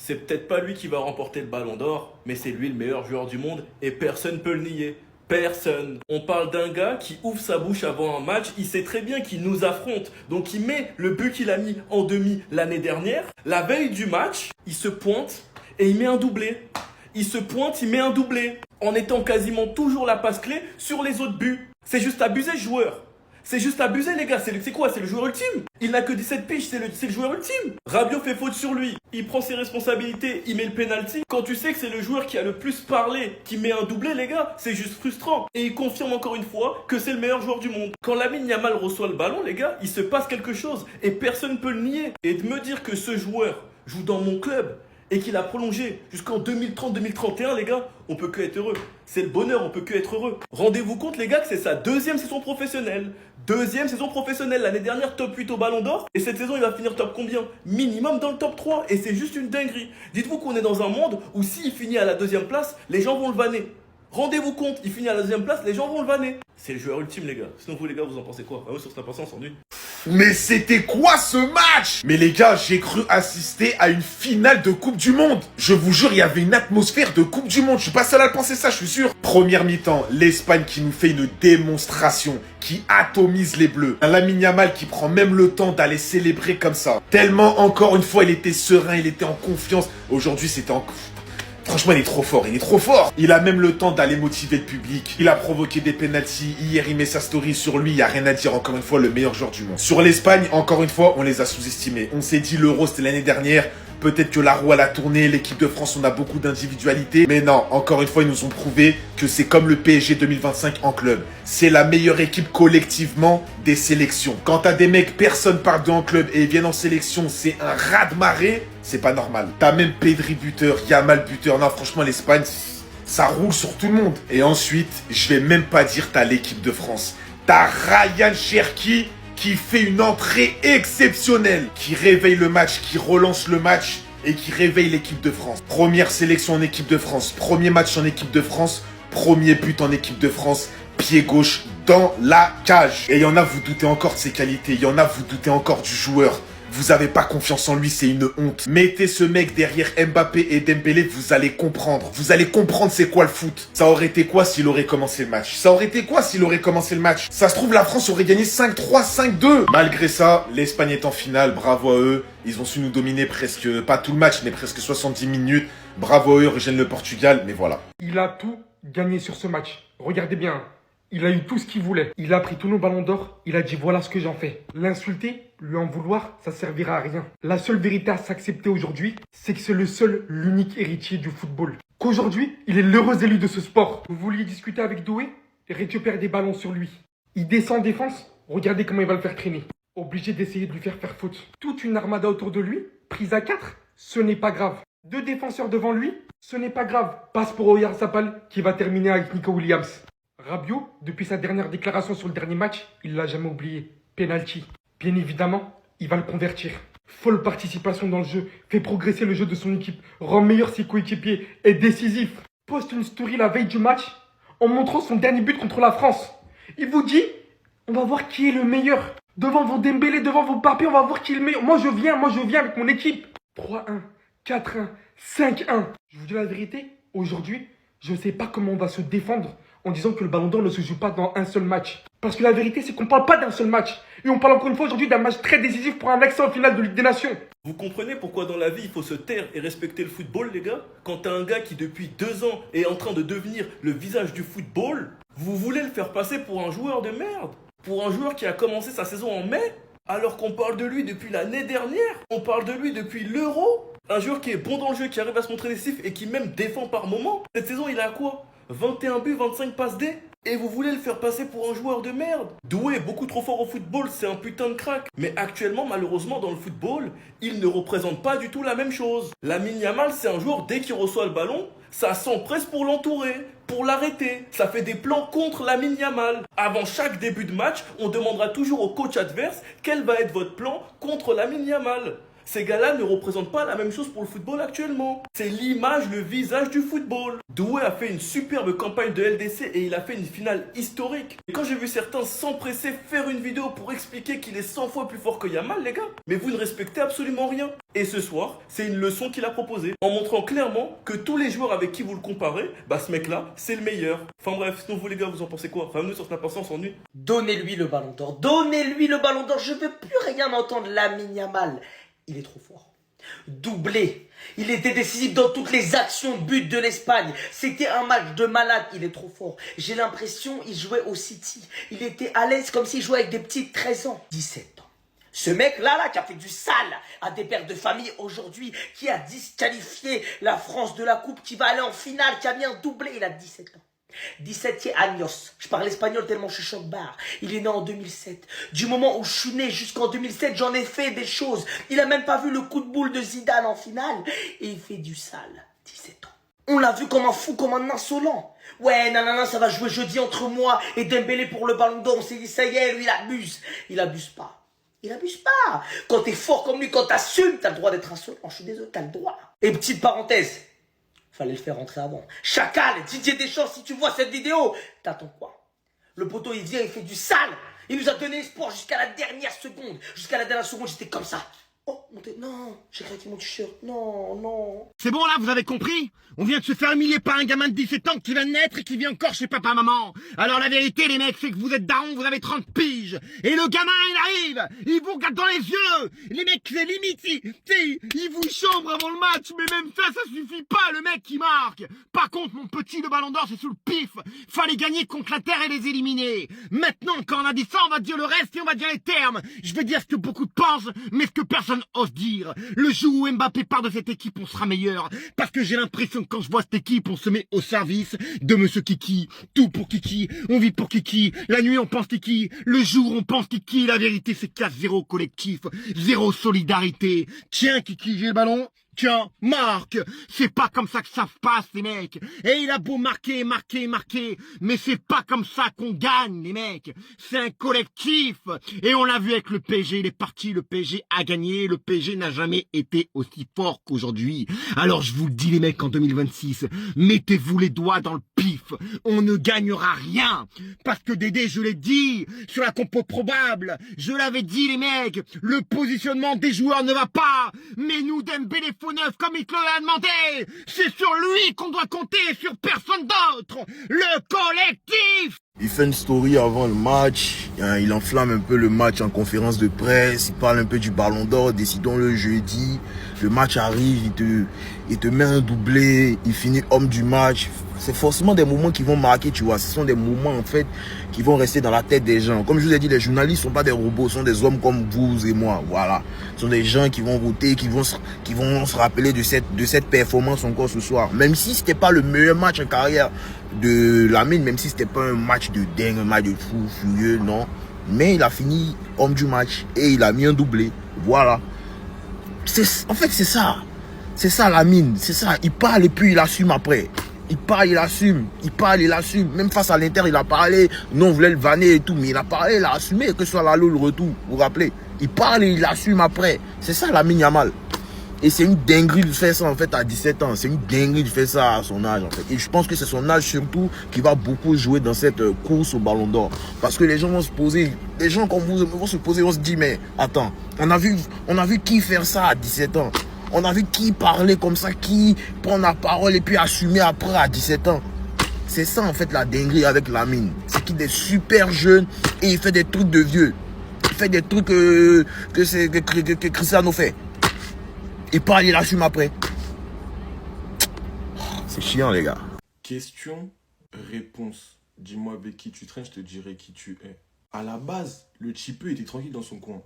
C'est peut-être pas lui qui va remporter le ballon d'or, mais c'est lui le meilleur joueur du monde et personne peut le nier. Personne. On parle d'un gars qui ouvre sa bouche avant un match, il sait très bien qu'il nous affronte. Donc il met le but qu'il a mis en demi l'année dernière. La veille du match, il se pointe et il met un doublé. Il se pointe, il met un doublé. En étant quasiment toujours la passe clé sur les autres buts. C'est juste abusé, joueur. C'est juste abusé, les gars. C'est quoi? C'est le joueur ultime. Il n'a que 17 piges, c'est le joueur ultime. Rabiot fait faute sur lui. Il prend ses responsabilités, il met le penalty. Quand tu sais que c'est le joueur qui a le plus parlé, qui met un doublé, les gars, c'est juste frustrant. Et il confirme encore une fois que c'est le meilleur joueur du monde. Quand Lamine Yamal reçoit le ballon, les gars, il se passe quelque chose. Et personne ne peut le nier. Et de me dire que ce joueur joue dans mon club et qu'il a prolongé jusqu'en 2030-2031, les gars, on peut que être heureux. C'est le bonheur, on peut que être heureux. Rendez-vous compte, les gars, que c'est sa deuxième saison professionnelle. Deuxième saison professionnelle. L'année dernière, top 8 au Ballon d'Or. Et cette saison, il va finir top combien? Minimum dans le top 3. Et c'est juste une dinguerie. Dites-vous qu'on est dans un monde où s'il finit à la deuxième place, les gens vont le vanner. Rendez-vous compte, il finit à la deuxième place, les gens vont le vanner. C'est le joueur ultime, les gars. Sinon, vous, les gars, vous en pensez quoi? Ah ouais, sur cette impatience, on s'ennuie. Mais c'était quoi ce match? Mais les gars, j'ai cru assister à une finale de Coupe du Monde. Je vous jure, il y avait une atmosphère de Coupe du Monde. Je suis pas seul à le penser ça, je suis sûr. Première mi-temps, l'Espagne qui nous fait une démonstration, qui atomise les Bleus. Un Lamine Yamal qui prend même le temps d'aller célébrer comme ça. Tellement, encore une fois, il était serein, il était en confiance. Aujourd'hui, c'était en... Franchement, il est trop fort, il est trop fort. Il a même le temps d'aller motiver le public. Il a provoqué des pénaltys. Hier, il met sa story sur lui. Il n'y a rien à dire. Encore une fois, le meilleur joueur du monde. Sur l'Espagne, encore une fois, on les a sous-estimés. On s'est dit l'Euro, c'était l'année dernière. Peut-être que la roue, elle a tourné. L'équipe de France, on a beaucoup d'individualité. Mais non, encore une fois, ils nous ont prouvé que c'est comme le PSG 2025 en club. C'est la meilleure équipe collectivement des sélections. Quand t'as des mecs, personne parle d'eux en club et ils viennent en sélection, c'est un raz-de-marée. C'est pas normal. T'as même Pedri buteur, Yamal buteur. Non, franchement, l'Espagne, ça roule sur tout le monde. Et ensuite, je vais même pas dire t'as l'équipe de France. T'as Ryan Cherki qui fait une entrée exceptionnelle, qui réveille le match, qui relance le match et qui réveille l'équipe de France. Première sélection en équipe de France, premier match en équipe de France, premier but en équipe de France, pied gauche dans la cage. Et il y en a, vous doutez encore de ses qualités, il y en a, vous doutez encore du joueur. Vous avez pas confiance en lui, c'est une honte. Mettez ce mec derrière Mbappé et Dembélé, vous allez comprendre. Vous allez comprendre c'est quoi le foot. Ça aurait été quoi s'il aurait commencé le match? Ça aurait été quoi s'il aurait commencé le match? Ça se trouve, la France aurait gagné 5-3, 5-2. Malgré ça, l'Espagne est en finale, bravo à eux. Ils ont su nous dominer presque, pas tout le match, mais presque 70 minutes. Bravo à eux, rejoignent le Portugal, mais voilà. Il a tout gagné sur ce match. Regardez bien. Il a eu tout ce qu'il voulait. Il a pris tous nos ballons d'or. Il a dit voilà ce que j'en fais. L'insulter, lui en vouloir, ça servira à rien. La seule vérité à s'accepter aujourd'hui, c'est que c'est le seul, l'unique héritier du football. Qu'aujourd'hui, il est l'heureux élu de ce sport. Vous vouliez discuter avec Doué? Récupère des ballons sur lui. Il descend en défense. Regardez comment il va le faire traîner. Obligé d'essayer de lui faire faute. Toute une armada autour de lui, prise à 4, ce n'est pas grave. 2 défenseurs devant lui, ce n'est pas grave. Passe pour Oyarzabal qui va terminer avec Nico Williams. Rabiot, depuis sa dernière déclaration sur le dernier match, il l'a jamais oublié. Penalty. Bien évidemment, il va le convertir. Folle participation dans le jeu, fait progresser le jeu de son équipe, rend meilleur ses coéquipiers, est décisif. Poste une story la veille du match en montrant son dernier but contre la France. Il vous dit, on va voir qui est le meilleur. Devant vos Dembélé, devant vos Mbappé, on va voir qui est le meilleur. Moi je viens avec mon équipe. 3-1, 4-1, 5-1. Je vous dis la vérité, aujourd'hui, je ne sais pas comment on va se défendre en disant que le Ballon d'Or ne se joue pas dans un seul match. Parce que la vérité, c'est qu'on ne parle pas d'un seul match. Et on parle encore une fois aujourd'hui d'un match très décisif pour un accès en finale de Ligue des Nations. Vous comprenez pourquoi dans la vie il faut se taire et respecter le football, les gars? Quand t'as un gars qui depuis 2 ans est en train de devenir le visage du football, vous voulez le faire passer pour un joueur de merde? Pour un joueur qui a commencé sa saison en mai? Alors qu'on parle de lui depuis l'année dernière? On parle de lui depuis l'Euro? Un joueur qui est bon dans le jeu, qui arrive à se montrer décisif et qui même défend par moment? Cette saison il a quoi? 21 buts, 25 passes D? Et vous voulez le faire passer pour un joueur de merde? Doué, beaucoup trop fort au football, c'est un putain de crack. Mais actuellement, malheureusement, dans le football, il ne représente pas du tout la même chose. Lamine Yamal, c'est un joueur, dès qu'il reçoit le ballon, ça s'empresse pour l'entourer, pour l'arrêter. Ça fait des plans contre Lamine Yamal. Avant chaque début de match, on demandera toujours au coach adverse quel va être votre plan contre Lamine Yamal. Ces gars-là ne représentent pas la même chose pour le football actuellement. C'est l'image, le visage du football. Doué a fait une superbe campagne de LDC et il a fait une finale historique. Et quand j'ai vu certains s'empresser faire une vidéo pour expliquer qu'il est 100 fois plus fort que Yamal, les gars, mais vous ne respectez absolument rien. Et ce soir, c'est une leçon qu'il a proposée, en montrant clairement que tous les joueurs avec qui vous le comparez, bah ce mec-là, c'est le meilleur. Enfin bref, sinon vous les gars, vous en pensez quoi? Enfin nous sur Snap Instant, on s'ennuie. Donnez-lui le ballon d'or. Donnez-lui le ballon d'or. Je veux plus rien entendre. Lamine Yamal, il est trop fort. Doublé. Il était décisif dans toutes les actions but de l'Espagne. C'était un match de malade. Il est trop fort. J'ai l'impression qu'il jouait au City. Il était à l'aise comme s'il jouait avec des petits de 13 ans. 17 ans. Ce mec-là, qui a fait du sale à des pères de famille aujourd'hui, qui a disqualifié la France de la Coupe, qui va aller en finale, qui a mis un doublé, il a 17 ans. 17e años. Je parle espagnol tellement je suis choc-barre. Il est né en 2007. Du moment où je suis né jusqu'en 2007, j'en ai fait des choses. Il a même pas vu le coup de boule de Zidane en finale. Et il fait du sale. 17 ans. On l'a vu comme un fou, comme un insolent. Ouais, nanana, ça va jouer jeudi entre moi et Dembélé pour le ballon d'or. On s'est dit, ça y est, lui, il abuse. Il abuse pas. Il abuse pas. Quand t'es fort comme lui, quand t'assumes, t'as le droit d'être insolent. Je suis désolé, t'as le droit. Et petite parenthèse. Fallait le faire rentrer avant. Chacal, Didier Deschamps, si tu vois cette vidéo, t'attends quoi? Le poteau, il vient, il fait du sale. Il nous a donné espoir jusqu'à la dernière seconde. Jusqu'à la dernière seconde, j'étais comme ça. Oh, non, j'ai craqué mon t-shirt. Non, non. C'est bon là, vous avez compris? On vient de se faire humilier par un gamin de 17 ans qui vient de naître et qui vit encore chez papa-maman. Alors la vérité les mecs, c'est que vous êtes darons, vous avez 30 piges. Et le gamin il arrive, il vous regarde dans les yeux. Les mecs c'est limite, il vous chambre avant le match. Mais même ça suffit pas, le mec qui marque. Par contre mon petit, le ballon d'or c'est sous le pif. Fallait gagner contre l'Inter et les éliminer. Maintenant quand on a dit ça, on va dire le reste et on va dire les termes. Je vais dire ce que beaucoup pensent, mais ce que personne ose dire. Le jour où Mbappé part de cette équipe, on sera meilleur. Parce que j'ai l'impression que quand je vois cette équipe, on se met au service de Monsieur Kiki. Tout pour Kiki. On vit pour Kiki. La nuit, on pense Kiki. Le jour, on pense Kiki. La vérité, c'est qu'il y a zéro collectif. Zéro solidarité. Tiens, Kiki, j'ai le ballon. Tiens, marque. C'est pas comme ça que ça se passe, les mecs. Et il a beau marquer, mais c'est pas comme ça qu'on gagne, les mecs. C'est un collectif. Et on l'a vu avec le PSG, il est parti, le PSG a gagné, le PSG n'a jamais été aussi fort qu'aujourd'hui. Alors je vous le dis, les mecs, en 2026, mettez-vous les doigts dans le pif. On ne gagnera rien. Parce que Dédé, je l'ai dit, sur la compo probable, je l'avais dit, les mecs, le positionnement des joueurs ne va pas. Mais nous, Dembélé, neuf comme il te l'a demandé. C'est sur lui qu'on doit compter, sur personne d'autre. Le collectif. Il fait une story avant le match, il enflamme un peu le match en conférence de presse, il parle un peu du ballon d'or, décidons le jeudi, le match arrive, il te met un doublé, il finit homme du match. C'est forcément des moments qui vont marquer, tu vois, ce sont des moments en fait qui vont rester dans la tête des gens. Comme je vous ai dit, les journalistes ne sont pas des robots, ce sont des hommes comme vous et moi, voilà. Ce sont des gens qui vont voter, qui vont se rappeler de cette performance encore ce soir. Même si c'était pas le meilleur match en carrière de Lamine, même si c'était pas un match de dingue, un match de fou, furieux, non. Mais il a fini homme du match et il a mis un doublé. Voilà. En fait, c'est ça. C'est ça Lamine, c'est ça. Il parle et puis il assume après. Il parle, il assume. Il parle, il assume. Même face à l'Inter, il a parlé. Non, on voulait le vanner et tout. Mais il a parlé, il a assumé. Que ce soit l'allô, le retour. Vous vous rappelez? Il parle et il assume après. C'est ça Lamine Yamal. Et c'est une dinguerie de faire ça en fait à 17 ans. C'est une dinguerie de faire ça à son âge en fait. Et je pense que c'est son âge surtout qui va beaucoup jouer dans cette course au ballon d'or. Parce que les gens vont se poser, les gens comme vous vont se poser, vont se dire mais attends, on a vu qui faire ça à 17 ans. On a vu qui parler comme ça, qui prend la parole et puis assumer après à 17 ans. C'est ça en fait la dinguerie avec Lamine. C'est qu'il est super jeune et il fait des trucs de vieux. Il fait des trucs que Cristiano fait. Il parle, il assume après. C'est chiant les gars. Question, réponse. Dis-moi avec qui tu traînes, je te dirai qui tu es. À la base, le Chipeux était tranquille dans son coin.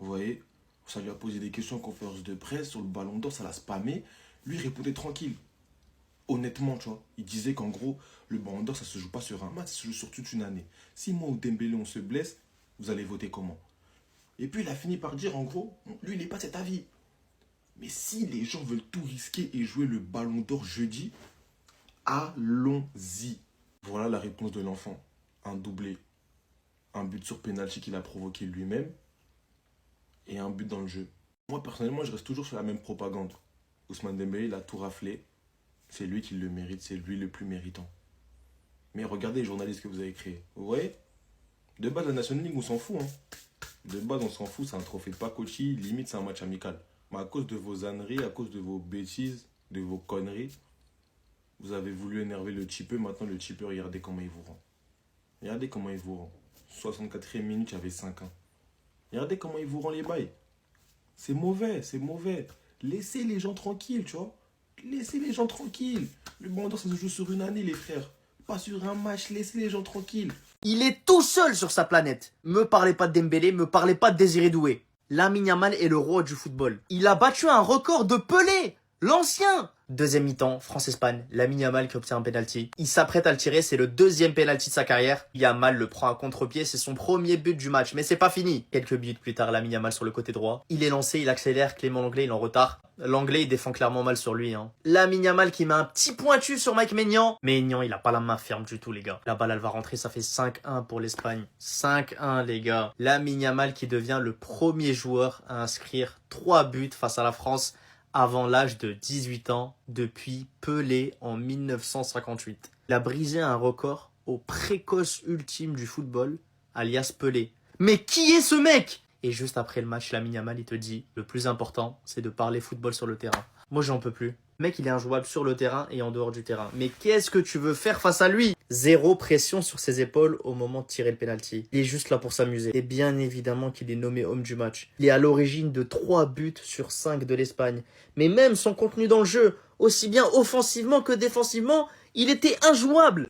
Vous voyez, ça lui a posé des questions en conférence de presse sur le ballon d'or, ça l'a spammé. Lui, il répondait tranquille. Honnêtement, tu vois, il disait qu'en gros, le ballon d'or, ça se joue pas sur un match, ça se joue sur toute une année. Si moi ou Dembélé, on se blesse, vous allez voter comment? Et puis, il a fini par dire, en gros, lui, il n'est pas de cet avis. Mais si les gens veulent tout risquer et jouer le ballon d'or jeudi, allons-y. Voilà la réponse de l'enfant. Un doublé. Un but sur pénalty qu'il a provoqué lui-même. Et un but dans le jeu. Moi, personnellement, je reste toujours sur la même propagande. Ousmane Dembélé, il a tout raflé. C'est lui qui le mérite, c'est lui le plus méritant. Mais regardez les journalistes que vous avez créés. Vous voyez? De base, la National League, on s'en fout. Hein. De base, on s'en fout, c'est un trophée de Pacochi, limite, c'est un match amical. Mais à cause de vos âneries, à cause de vos bêtises, de vos conneries, vous avez voulu énerver le tipeur. Maintenant, le tipeur, regardez comment il vous rend. Regardez comment il vous rend. 64e minute, il y avait 5 ans. Regardez comment il vous rend les bails. C'est mauvais, c'est mauvais. Laissez les gens tranquilles, tu vois. Laissez les gens tranquilles. Le Ballon d'Or, ça se joue sur une année, les frères. Pas sur un match, laissez les gens tranquilles. Il est tout seul sur sa planète. Me parlez pas de Dembélé, me parlez pas de Désiré Doué. Lamine Yamal est le roi du football. Il a battu un record de Pelé, l'ancien. Deuxième mi-temps, France-Espagne, Lamine Yamal qui obtient un penalty. Il s'apprête à le tirer, c'est le deuxième penalty de sa carrière. Yamal le prend à contre-pied, c'est son premier but du match, mais c'est pas fini. Quelques minutes plus tard, Lamine Yamal sur le côté droit. Il est lancé, il accélère, Clément Lenglet il est en retard. L'anglais il défend clairement mal sur lui. Lamine Yamal qui met un petit pointu sur Mike Maignan. Maignan il a pas la main ferme du tout les gars. La balle elle va rentrer, ça fait 5-1 pour l'Espagne. 5-1 les gars. Lamine Yamal qui devient le premier joueur à inscrire 3 buts face à la France avant l'âge de 18 ans depuis Pelé en 1958. Il a brisé un record au précoce ultime du football, alias Pelé. Mais qui est ce mec? Et juste après le match, Lamine Yamal, il te dit, le plus important, c'est de parler football sur le terrain. Moi, j'en peux plus. Le mec, il est injouable sur le terrain et en dehors du terrain. Mais qu'est-ce que tu veux faire face à lui? Zéro pression sur ses épaules au moment de tirer le penalty. Il est juste là pour s'amuser. Et bien évidemment qu'il est nommé homme du match. Il est à l'origine de 3 buts sur 5 de l'Espagne. Mais même son contenu dans le jeu, aussi bien offensivement que défensivement, il était injouable.